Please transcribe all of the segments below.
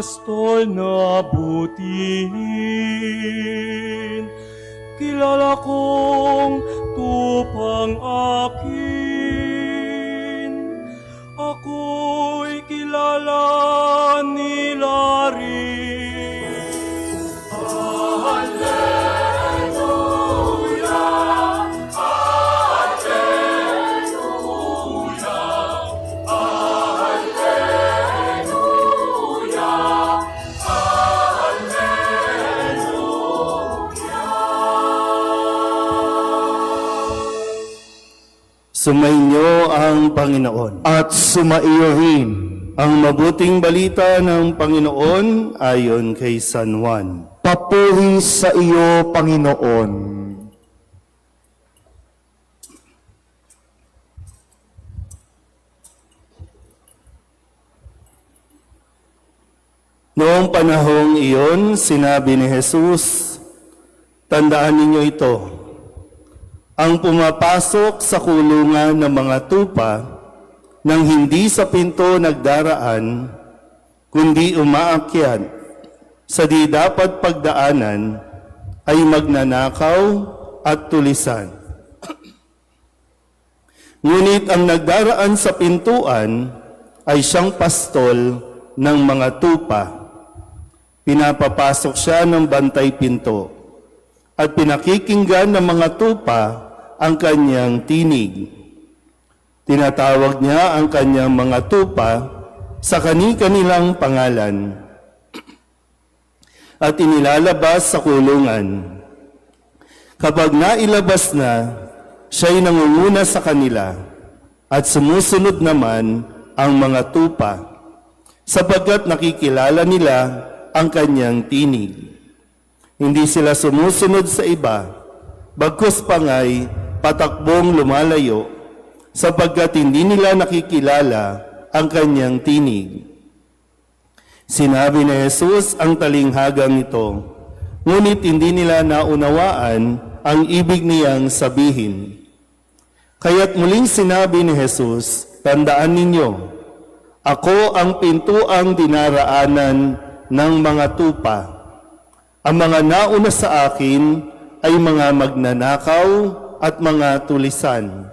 pastol na butihin. Kilala kong tupang akin, ako'y kilala nila rin. Alleluia, Alleluia, Alleluia, Sumainyo ang Panginoon. At sumaiyo rin. Ang mabuting balita ng Panginoon ayon kay San Juan. Papuri sa iyo, Panginoon. Noong panahong iyon, sinabi ni Jesus, tandaan ninyo ito, ang pumapasok sa kulungan ng mga tupa nang hindi sa pinto nagdaraan, kundi umaakyat sa di dapat pagdaanan, ay magnanakaw at tulisan. Ngunit ang nagdaraan sa pintuan ay siyang pastol ng mga tupa. Pinapapasok siya ng bantay pinto at pinakikinggan ng mga tupa ang kanyang tinig. Tinatawag niya ang kanyang mga tupa sa kani-kanilang pangalan at inilalabas sa kulungan. Kapag nailabas na, siya'y nangunguna sa kanila at sumusunod naman ang mga tupa sapagkat nakikilala nila ang kanyang tinig. Hindi sila sumusunod sa iba, bagkus pangay patakbong lumalayo, sapagkat hindi nila nakikilala ang kanyang tinig. Sinabi ni Jesus ang talinghagang ito, ngunit hindi nila naunawaan ang ibig niyang sabihin. Kaya't muling sinabi ni Jesus, tandaan ninyo, ako ang pintuang dinaraanan ng mga tupa. Ang mga nauna sa akin ay mga magnanakaw at mga tulisan.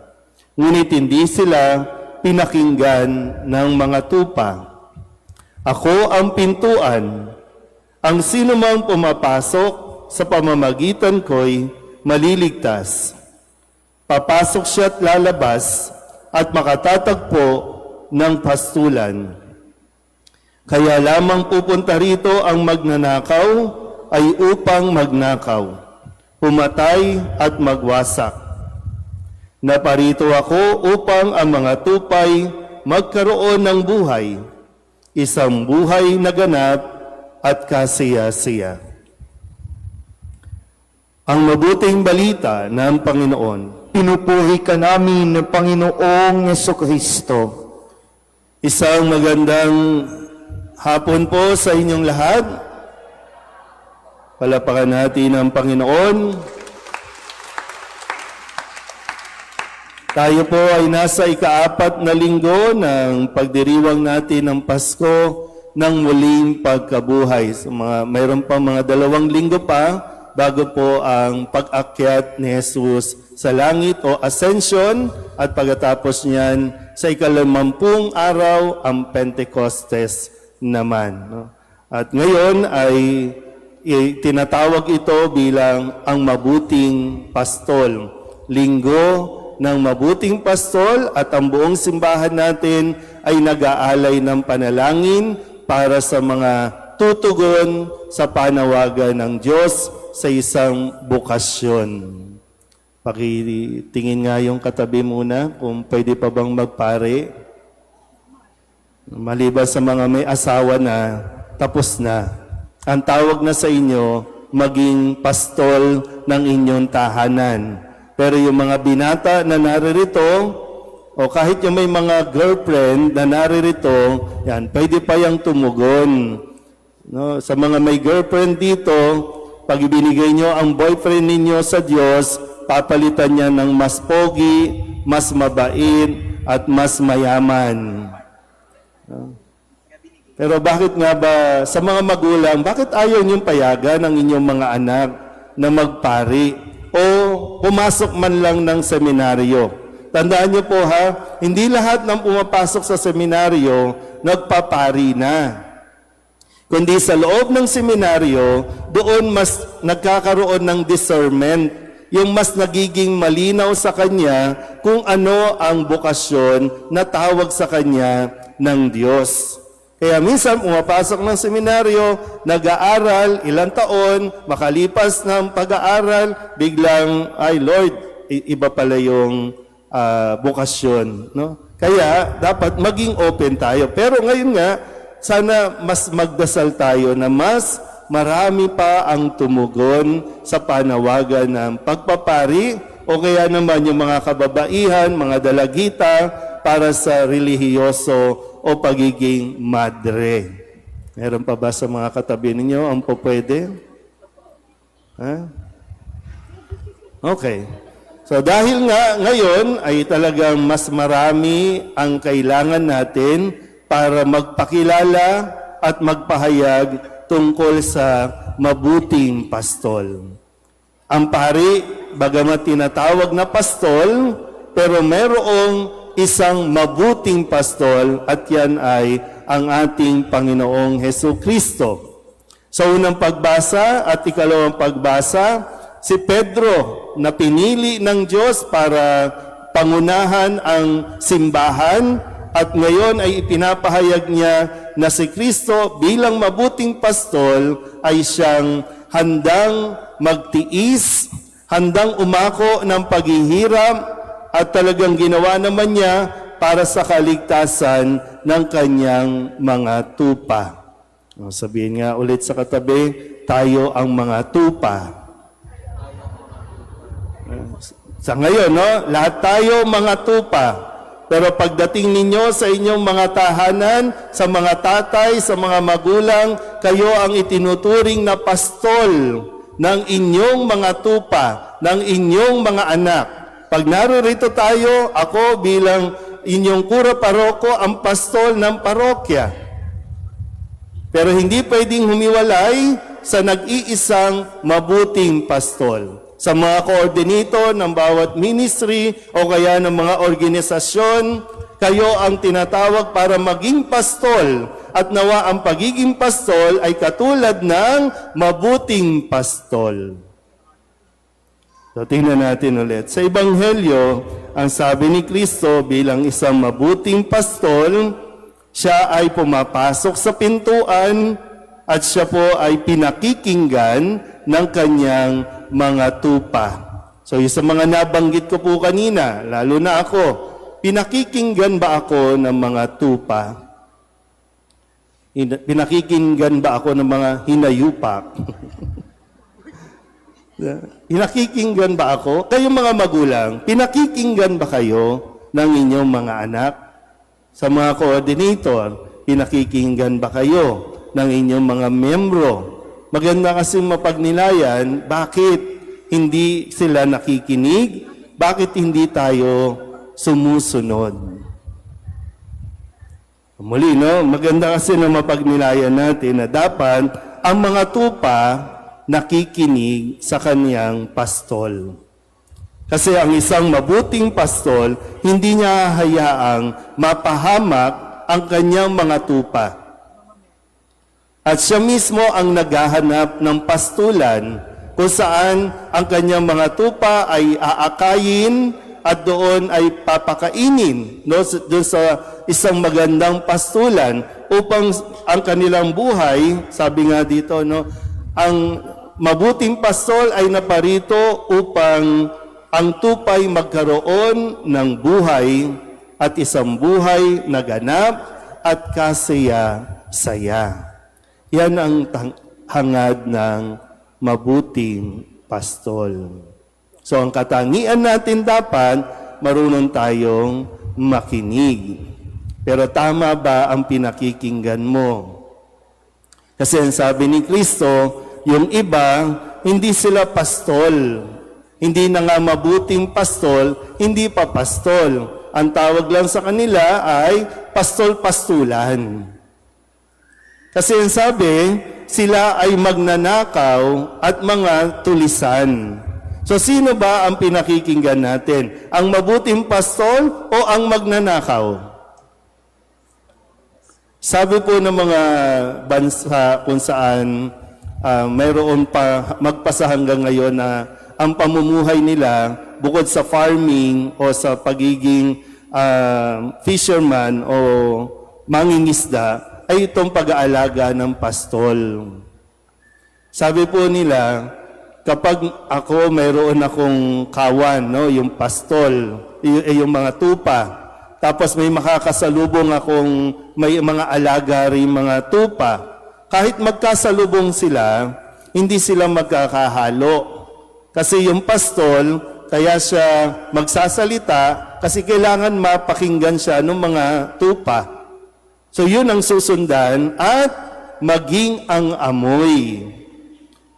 Ngunit hindi sila pinakinggan ng mga tupa. Ako ang pintuan. Ang sinumang pumapasok sa pamamagitan ko'y maliligtas. Papasok siya at lalabas at makatatagpo ng pastulan. Kaya lamang pupunta rito ang magnanakaw ay upang magnakaw, pumatay at magwasak. Naparito ako upang ang mga tupay magkaroon ng buhay, isang buhay na ganap at kasiya-siya. Ang mabuting balita ng Panginoon. Pinupuri ka namin, Panginoong Jesucristo. Isang magandang hapon po sa inyong lahat. Palapakan natin ang Panginoon. Tayo po ay nasa ika-4 na linggo ng pagdiriwang natin ng Pasko ng muling pagkabuhay. So, mayroon pa mga 2 linggo pa bago po ang pag-akyat ni Jesus sa langit o ascension at pagkatapos niyan sa ika-50 araw ang Pentecostes naman. No? At ngayon ay tinatawag ito bilang ang mabuting pastol. Linggo ng mabuting pastol at ang buong simbahan natin ay nag-aalay ng panalangin para sa mga tutugon sa panawagan ng Diyos sa isang bukasyon. Pakitingin nga yung katabi muna kung pwede pa bang magpare. Maliban sa mga may asawa na, tapos na. Ang tawag na sa inyo, maging pastol ng inyong tahanan. Pero yung mga binata na naririto, o kahit yung may mga girlfriend na naririto, yan, pwede pa yung tumugon. No? Sa mga may girlfriend dito, pag ibinigay nyo ang boyfriend ninyo sa Diyos, papalitan niya ng mas pogi, mas mabait, at mas mayaman. No? Pero bakit nga ba, sa mga magulang, bakit ayaw niyong payagan ang inyong mga anak na magpari o pumasok man lang ng seminaryo? Tandaan niyo po ha, hindi lahat ng pumapasok sa seminaryo nagpapari na. Kundi sa loob ng seminaryo, doon mas nagkakaroon ng discernment, yung mas nagiging malinaw sa kanya kung ano ang bokasyon na tawag sa kanya ng Diyos. Kaya minsan pumapasok ng seminaryo, nag-aaral, ilang taon, makalipas ng pag-aaral, biglang, ay Lord, iba pala yung bokasyon. No? Kaya dapat maging open tayo. Pero ngayon nga, sana mas magdasal tayo na mas marami pa ang tumugon sa panawagan ng pagpapari o kaya naman yung mga kababaihan, mga dalagita para sa relihiyoso o pagiging madre. Meron pa ba sa mga katabi ninyo ang po pwede? Ha? Okay. So dahil nga ngayon ay talagang mas marami ang kailangan natin para magpakilala at magpahayag tungkol sa mabuting pastol. Ang pari, bagamat tinatawag na pastol, pero merong isang mabuting pastol at yan ay ang ating Panginoong Hesukristo. Sa unang pagbasa at ikalawang pagbasa, si Pedro na pinili ng Diyos para pangunahan ang simbahan at ngayon ay ipinapahayag niya na si Kristo bilang mabuting pastol ay siyang handang magtiis, handang umako ng paghihirap at talagang ginawa naman niya para sa kaligtasan ng kanyang mga tupa. Sabihin nga ulit sa katabi, tayo ang mga tupa. Sa ngayon, no? Lahat tayo mga tupa. Pero pagdating ninyo sa inyong mga tahanan, sa mga tatay, sa mga magulang, kayo ang itinuturing na pastol ng inyong mga tupa, ng inyong mga anak. Pag narito tayo, ako bilang inyong kura paroko, ang pastol ng parokya. Pero hindi pwedeng humiwalay sa nag-iisang mabuting pastol. Sa mga koordinator ng bawat ministry o kaya ng mga organisasyon, kayo ang tinatawag para maging pastol at nawa ang pagiging pastol ay katulad ng mabuting pastol. So tingnan natin ulit. Sa Ebanghelyo, ang sabi ni Kristo bilang isang mabuting pastol, siya ay pumapasok sa pintuan at siya po ay pinakikinggan ng kanyang mga tupa. So yung sa mga nabanggit ko po kanina, lalo na ako, pinakikinggan ba ako ng mga tupa? Pinakikinggan ba ako ng mga hinayupak? Pinakikinggan ba ako? Kayong mga magulang, pinakikinggan ba kayo ng inyong mga anak? Sa mga coordinator, pinakikinggan ba kayo ng inyong mga membro? Maganda kasi mapagnilayan, bakit hindi sila nakikinig? Bakit hindi tayo sumusunod? Muli, no? Maganda kasi na mapagnilayan natin na dapat ang mga tupa nakikinig sa kaniyang pastol. Kasi ang isang mabuting pastol, hindi niya hayaang mapahamak ang kanyang mga tupa. At siya mismo ang naghahanap ng pastulan kung saan ang kanyang mga tupa ay aakayin at doon ay papakainin, no? Doon sa isang magandang pastulan upang ang kanilang buhay, sabi nga dito, no? Ang mabuting pastol ay naparito upang ang tupay magkaroon ng buhay at isang buhay na ganap at kasaya-saya. Yan ang hangad ng mabuting pastol. So ang katangian natin dapat, marunong tayong makinig. Pero tama ba ang pinakikinggan mo? Kasi ang sabi ni Kristo, yung iba, hindi sila pastol. Hindi na nga mabuting pastol, hindi pa pastol. Ang tawag lang sa kanila ay pastol-pastulan. Kasi ang sabi, sila ay magnanakaw at mga tulisan. So sino ba ang pinakikinggan natin? Ang mabuting pastol o ang magnanakaw? Sabi po ng mga bansa kung saan mayroon pa magpasa hanggang ngayon na ang pamumuhay nila bukod sa farming o sa pagiging fisherman o mangingisda ay itong pag-aalaga ng pastol. Sabi po nila, kapag ako mayroon akong kawan, no, yung pastol, yung mga tupa, tapos may makakasalubong akong may mga alaga rin mga tupa, kahit magkasalubong sila, hindi sila magkakahalo. Kasi yung pastol, kaya siya magsasalita kasi kailangan mapakinggan siya ng mga tupa. So yun ang susundan at maging ang amoy.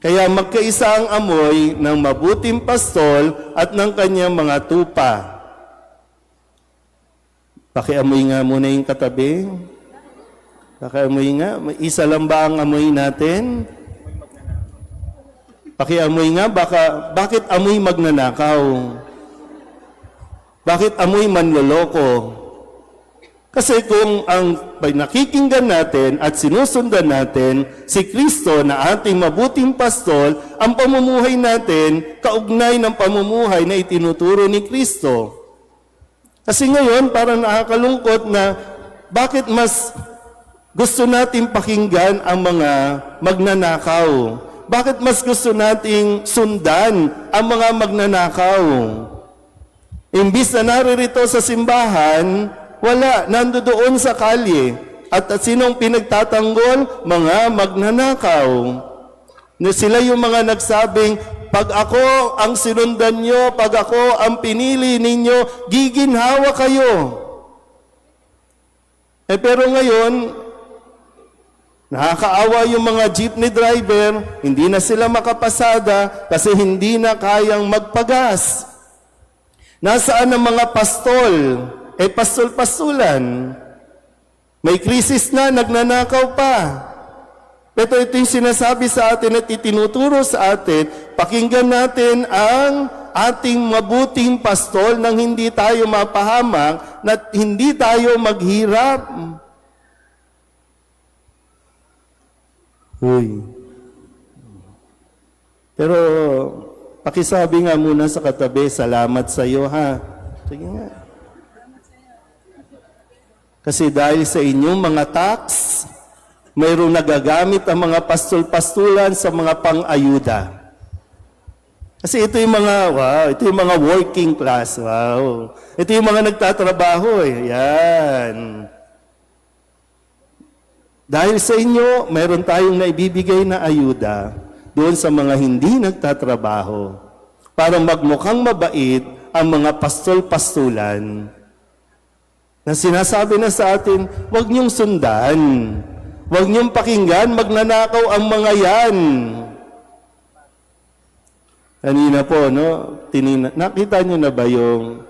Kaya magkaisa ang amoy ng mabuting pastol at ng kanyang mga tupa. Pakiamoy nga muna yung katabi. Pakiamoy nga. Isa lang ba ang amoy natin? Pakiamoy nga, bakit amoy magnanakaw? Bakit amoy manloloko? Kasi kung ang nakikinggan natin at sinusundan natin si Kristo na ating mabuting pastol, ang pamumuhay natin kaugnay ng pamumuhay na itinuturo ni Kristo. Kasi ngayon, parang nakakalungkot na bakit mas gusto nating pakinggan ang mga magnanakaw? Bakit mas gusto nating sundan ang mga magnanakaw? Imbis na naririto sa simbahan, wala, nandoon sa kalye. At sinong pinagtatanggol? Mga magnanakaw. Na sila yung mga nagsabing, pag ako ang sinundan nyo, pag ako ang pinili ninyo, giginhawa kayo. Pero ngayon, nakakaawa yung mga jeepney driver, hindi na sila makapasada kasi hindi na kayang magpagas. Nasaan ang mga pastol? Pastol-pastulan. May krisis na, nagnanakaw pa. Pero ito yung sinasabi sa atin at itinuturo sa atin, pakinggan natin ang ating mabuting pastol nang hindi tayo mapahamak, na hindi tayo maghirap. Uy. Pero, pakisabi nga muna sa katabi, salamat sa iyo ha. Sige nga. Kasi dahil sa inyong mga tax, mayroong nagagamit ang mga pastol-pastulan sa mga pang-ayuda. Kasi ito yung mga, ito yung mga working class, Ito yung mga nagtatrabaho, Yan. Dahil sa inyo, mayroon tayong naibibigay na ayuda doon sa mga hindi nagtatrabaho para magmukhang mabait ang mga pastol-pastulan na sinasabi na sa atin, huwag niyong sundan, huwag niyong pakinggan, magnanakaw ang mga yan. Kanina po, nakita niyo na ba yung,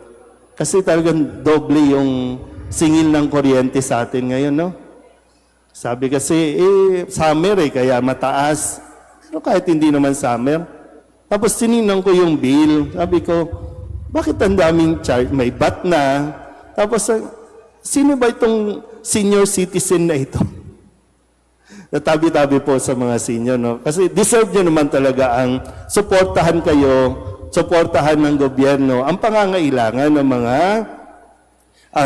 kasi talagang doble yung singil ng kuryente sa atin ngayon, no? Sabi kasi, summer kaya mataas. Pero kahit hindi naman summer. Tapos tinignan ko yung bill. Sabi ko, bakit ang daming charge? May bat na. Tapos, sino ba itong senior citizen na ito? Natabi-tabi po sa mga senior, no? Kasi deserve nyo naman talaga ang suportahan kayo, suportahan ng gobyerno, ang pangangailangan ng mga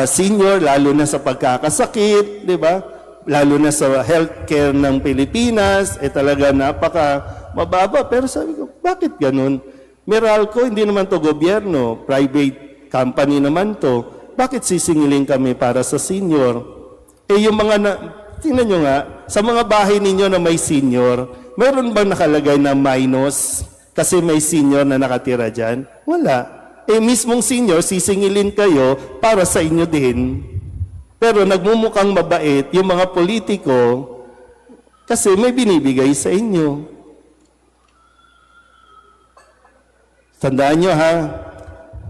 senior, lalo na sa pagkakasakit, di ba? Lalo na sa healthcare ng Pilipinas, talaga napaka mababa. Pero sabi ko, bakit ganun? Meralco, hindi naman to gobyerno, private company naman to. Bakit sisingilin kami para sa senior? Yung mga, tingnan nyo nga, sa mga bahay ninyo na may senior, meron bang nakalagay na minus kasi may senior na nakatira dyan? Wala. Mismong senior, sisingilin kayo para sa inyo din. Pero nagmumukhang mabait yung mga politiko kasi may binibigay sa inyo. Tandaan nyo ha,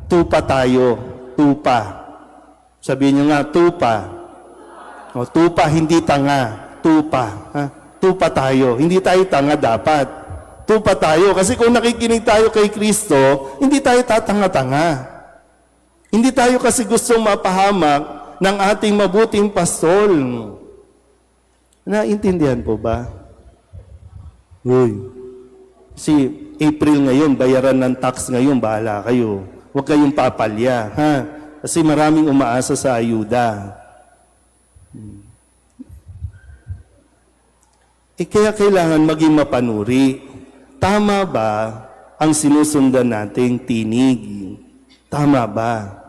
tupa tayo, tupa. Sabihin nyo nga, tupa. O, tupa, hindi tanga. tupa. Ha? Tupa tayo. Hindi tayo tanga dapat. Tupa tayo. Kasi kung nakikinig tayo kay Kristo, hindi tayo tatanga-tanga. Hindi tayo kasi gustong mapahamak ng ating mabuting pastol. Naintindihan po ba? Uy. Si April ngayon, bayaran ng tax ngayon, bahala kayo. Huwag kayong papalya. Ha? Kasi maraming umaasa sa ayuda. Kaya kailangan maging mapanuri. Tama ba ang sinusundan nating tinig? Tama ba?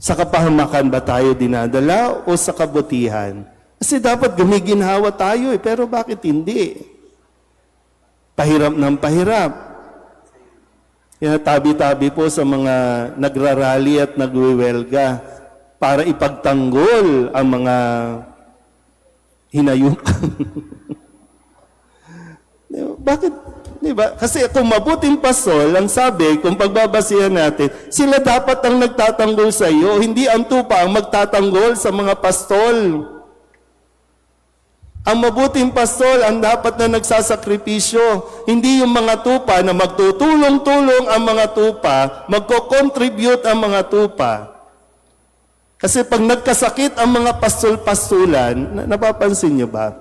Sa kapahamakan ba tayo dinadala o sa kabutihan? Kasi dapat gumiginhawa tayo pero bakit hindi? Pahirap ng pahirap. Kaya tabi-tabi po sa mga nagrarally at nagwiwelga para ipagtanggol ang mga hinayukan. Bakit? Diba? Kasi kung mabuting pastol, ang sabi, kung pagbabasihan natin, sila dapat ang nagtatanggol sa iyo, hindi ang tupa ang magtatanggol sa mga pastol. Ang mabuting pastol ang dapat na nagsasakripisyo, hindi yung mga tupa na magtutulong-tulong ang mga tupa, magko-contribute ang mga tupa. Kasi pag nagkasakit ang mga pastol-pastulan, napapansin niyo ba?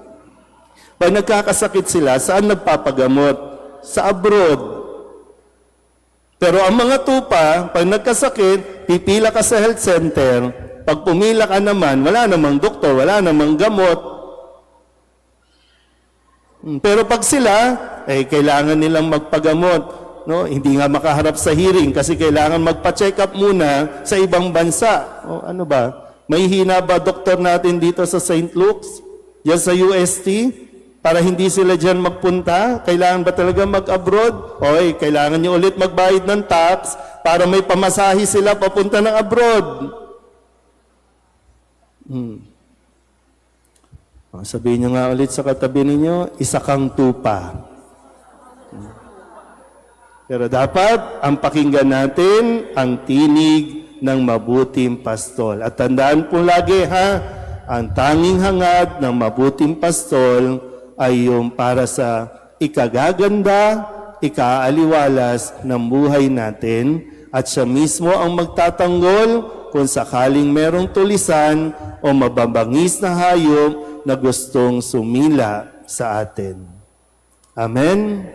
Pag nagkakasakit sila, saan nagpapagamot? Sa abroad. Pero ang mga tupa, pag nagkasakit, pipila ka sa health center. Pag pumila ka naman, wala namang doktor, wala namang gamot. Pero pag sila, kailangan nilang magpagamot. No? Hindi nga makaharap sa hearing kasi kailangan magpa-check up muna sa ibang bansa. O, ano ba? May hina ba doktor natin dito sa St. Luke's? Diyan sa UST? Para hindi sila dyan magpunta? Kailangan ba talaga mag-abroad? Oy, kailangan nyo ulit magbayad ng tax para may pamasahe sila papunta ng abroad. Sabihin nyo nga ulit sa katabi ninyo, isa kang tupa. Pero dapat, ang pakinggan natin, ang tinig ng mabuting pastol. At tandaan po lagi ha, ang tanging hangad ng mabuting pastol ay yung para sa ikagaganda, ikaaliwalas ng buhay natin at siya mismo ang magtatanggol kung sakaling merong tulisan o mababangis na hayop na gustong sumila sa atin. Amen?